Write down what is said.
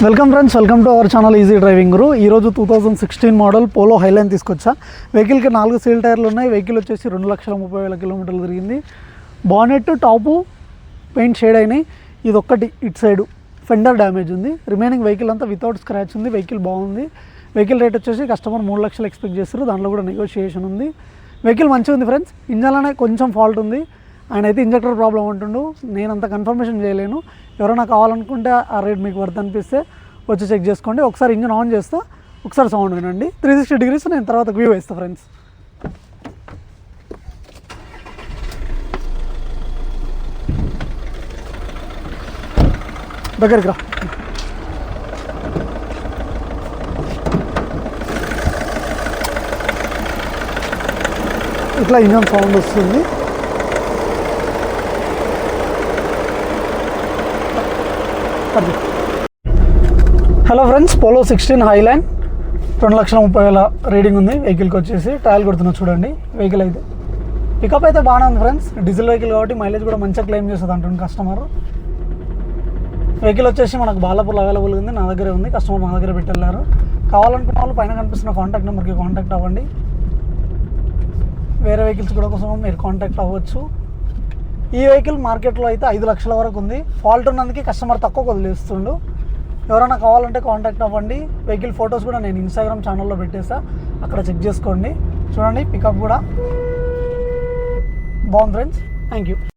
Welcome friends, welcome to our channel easy driving guru. ఈరోజు 2016 model polo highline తీసుకొచ్చా. వెహికల్కి 4 seal టైర్లు ఉన్నాయి. వెహికల్ వచ్చేసి 2,30,000 కిలోమీటర్లు తిరిగింది. బానెట్ టాపు పెయింట్ షేడ్ అయినాయి. ఇది ఒక్కటి ఇటు సైడు ఫెండర్ డ్యామేజ్ ఉంది. రిమైనింగ్ వెహికల్ అంతా వితౌట్ స్క్రాచ్ ఉంది. వెహికల్ బాగుంది. వెహికల్ రేట్ వచ్చేసి కస్టమర్ 3 లక్షలు ఎక్స్పెక్ట్ చేస్తారు. దాంట్లో కూడా నెగోషియేషన్ ఉంది. వెహికల్ మంచిగా ఉంది ఫ్రెండ్స్. ఇంజన్లోనే కొంచెం ఫాల్ట్ ఉంది. ఆయన అయితే ఇంజెక్టర్ ప్రాబ్లం అంటుండు. నేను అంత కన్ఫర్మేషన్ చేయలేను. ఎవరైనా కావాలనుకుంటే ఆ రేట్ మీకు వర్త్ అనిపిస్తే వచ్చి చెక్ చేసుకోండి. ఒకసారి ఇంజన్ ఆన్ చేస్తా, ఒకసారి సౌండ్ వినండి. 360 డిగ్రీస్ నేను తర్వాత వ్యూ వేస్తాను ఫ్రెండ్స్. దగ్గరికి రా. ఇట్లా ఇంజన్ సౌండ్ వస్తుంది. Hello friends, polo 16 highline 2,30,000 reading ఉంది. వెహికల్కి వచ్చేసి ట్రయల్ కొడుతున్నా చూడండి. వెహికల్ అయితే పికప్ అయితే బాగానే ఉంది ఫ్రెండ్స్. డీజిల్ వెహికల్ కాబట్టి మైలేజ్ కూడా మంచిగా క్లెయిమ్ చేస్తుంది అంటుంది కస్టమర్. వెహికల్ వచ్చేసి మనకు బాలాపూర్లో అవైలబుల్గా ఉంది. నా దగ్గరే ఉంది. కస్టమర్ నా దగ్గర పెట్టెళ్ళారు. కావాలనుకున్న వాళ్ళు పైన కనిపిస్తున్న కాంటాక్ట్ నెంబర్కి కాంటాక్ట్ అవ్వండి. వేరే వెహికల్స్ కూడా కోసం మీరు కాంటాక్ట్ అవ్వచ్చు. ఈ వెహికల్ మార్కెట్లో అయితే 5 లక్షల వరకు ఉంది. ఫాల్ట్ ఉన్నందుకు కస్టమర్ తక్కువ వదిలేస్తుండు. ఎవరైనా కావాలంటే కాంటాక్ట్ అవ్వండి. వెహికల్ ఫొటోస్ కూడా నేను ఇన్స్టాగ్రామ్ ఛానల్లో పెట్టేసా, అక్కడ చెక్ చేసుకోండి. చూడండి, పికప్ కూడా బాగుంది ఫ్రెండ్స్. Thank you.